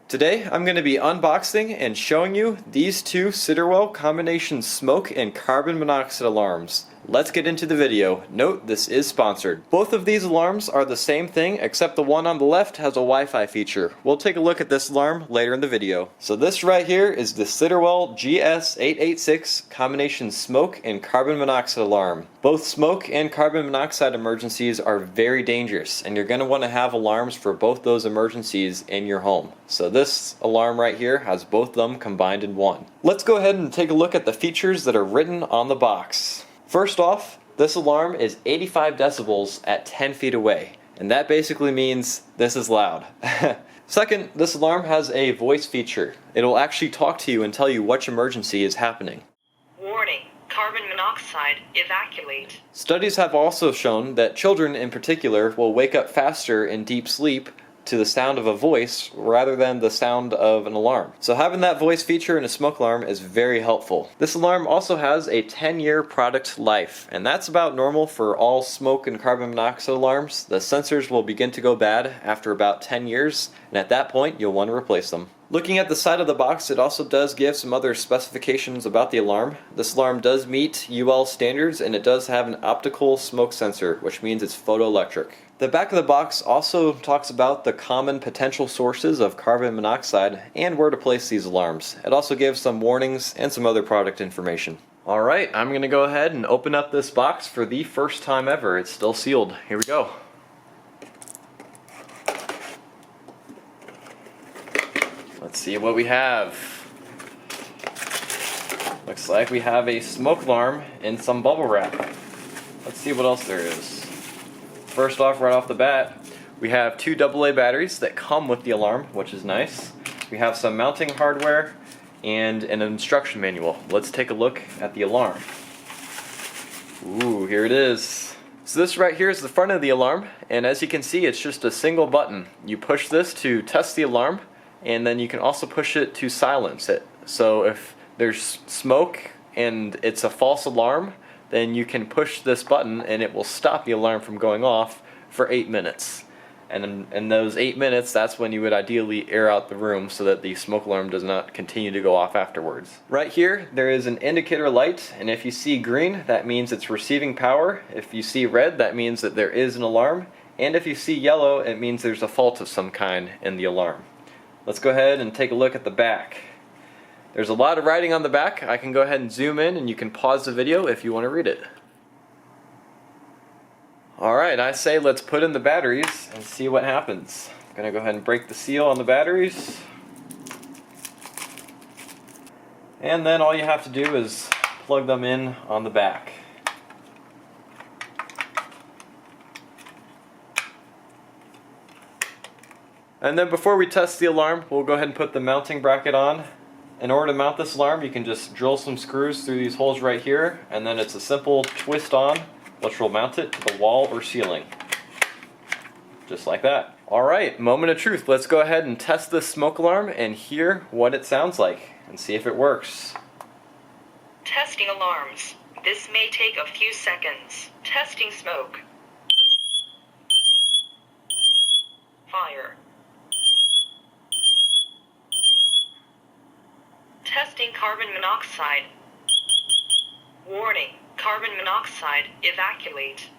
Today I'm going to be unboxing and showing you these two Siterwell combination smoke and carbon monoxide alarms. Let's get into the video. Note, this is sponsored. Both of these alarms are the same thing, except the one on the left has a Wi-Fi feature. We'll take a look at this alarm later in the video. So this right here is the Siterwell GS886 combination smoke and carbon monoxide alarm. Both smoke and carbon monoxide emergencies are very dangerous, and you're going to want to have alarms for both those emergencies in your home. So this alarm right here has both of them combined in one. Let's go ahead and take a look at the features that are written on the box. First off, this alarm is 85 decibels at 10 feet away, and that basically means this is loud. Second, this alarm has a voice feature. It'll actually talk to you and tell you which emergency is happening. Warning, carbon monoxide, evacuate. Studies have also shown that children in particular will wake up faster in deep sleep to the sound of a voice rather than the sound of an alarm. So having that voice feature in a smoke alarm is very helpful. This alarm also has a 10-year product life, and that's about normal for all smoke and carbon monoxide alarms. The sensors will begin to go bad after about 10 years, and at that point you'll want to replace them. Looking at the side of the box, it also does give some other specifications about the alarm. This alarm does meet UL standards, and it does have an optical smoke sensor, which means it's photoelectric. The back of the box also talks about the common potential sources of carbon monoxide and where to place these alarms. It also gives some warnings and some other product information. Alright, I'm going to go ahead and open up this box for the first time ever. It's still sealed. Here we go. Let's see what we have. Looks like we have a smoke alarm and some bubble wrap. Let's see what else there is. First off, right off the bat, we have two AA batteries that come with the alarm, which is nice. We have some mounting hardware and an instruction manual. Let's take a look at the alarm. Ooh, here it is. So this right here is the front of the alarm, and as you can see, it's just a single button. You push this to test the alarm, and then you can also push it to silence it. So if there's smoke and it's a false alarm, then you can push this button and it will stop the alarm from going off for 8 minutes. And in those 8 minutes, that's when you would ideally air out the room so that the smoke alarm does not continue to go off afterwards. Right here, there is an indicator light, and if you see green, that means it's receiving power. If you see red, that means that there is an alarm. And if you see yellow, it means there's a fault of some kind in the alarm. Let's go ahead and take a look at the back. There's a lot of writing on the back. I can go ahead and zoom in, and you can pause the video if you want to read it. Alright, I say let's put in the batteries and see what happens. I'm going to go ahead and break the seal on the batteries. And then all you have to do is plug them in on the back. And then before we test the alarm, we'll go ahead and put the mounting bracket on. In order to mount this alarm, you can just drill some screws through these holes right here, and then it's a simple twist on, which will mount it to the wall or ceiling. Just like that. Alright, moment of truth. Let's go ahead and test this smoke alarm and hear what it sounds like, and see if it works. Testing alarms. This may take a few seconds. Testing smoke. Fire. Testing carbon monoxide. Warning, carbon monoxide, evacuate.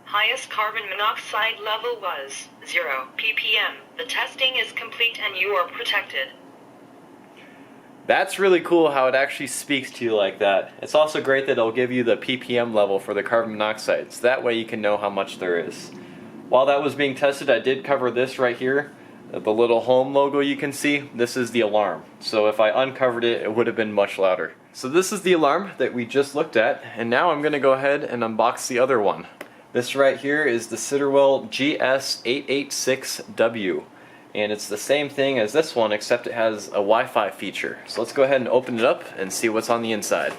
Highest carbon monoxide level was 0 ppm. The testing is complete and you are protected. That's really cool how it actually speaks to you like that. It's also great that it'll give you the ppm level for the carbon monoxide, so that way you can know how much there is. While that was being tested, I did cover this right here. The little home logo you can see, this is the alarm. So if I uncovered it, it would have been much louder. So this is the alarm that we just looked at, and now I'm going to go ahead and unbox the other one. This right here is the Siterwell GS886W. And it's the same thing as this one, except it has a Wi-Fi feature. So let's go ahead and open it up and see what's on the inside.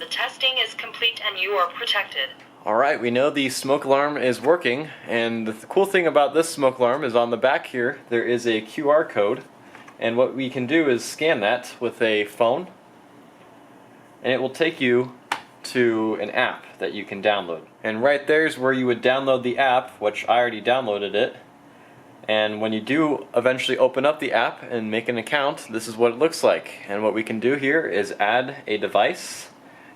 The testing is complete and you are protected. Alright, we know the smoke alarm is working, and the cool thing about this smoke alarm is on the back here there is a QR code, and what we can do is scan that with a phone, and it will take you to an app that you can download. And right there is where you would download the app, which I already downloaded it. And when you do eventually open up the app and make an account, this is what it looks like. And what we can do here is add a device,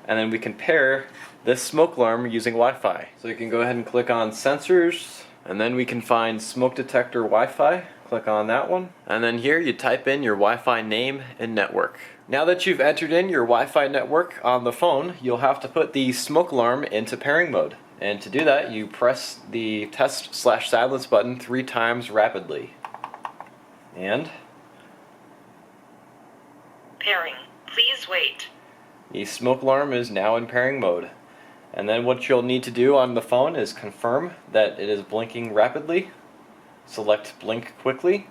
and then we can pair this smoke alarm using Wi-Fi. So you can go ahead and click on sensors, and then we can find smoke detector Wi-Fi. Click on that one, and then here you type in your Wi-Fi name and network. Now that you've entered in your Wi-Fi network on the phone, you'll have to put the smoke alarm into pairing mode. And to do that, you press the test/silence button 3 times rapidly. And Pairing. Please wait. the smoke alarm is now in pairing mode. And then what you'll need to do on the phone is confirm that it is blinking rapidly. Select blink quickly.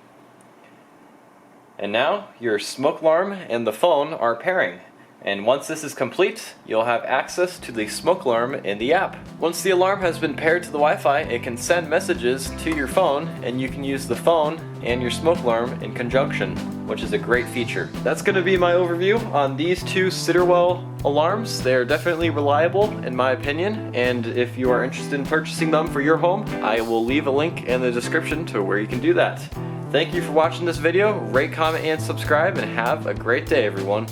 And now your smoke alarm and the phone are pairing. And once this is complete, you'll have access to the smoke alarm in the app. Once the alarm has been paired to the Wi-Fi, it can send messages to your phone, and you can use the phone and your smoke alarm in conjunction, which is a great feature. That's going to be my overview on these 2 Siterwell alarms. They're definitely reliable in my opinion, and if you are interested in purchasing them for your home, I will leave a link in the description to where you can do that. Thank you for watching this video. Rate, comment, and subscribe, and have a great day, everyone.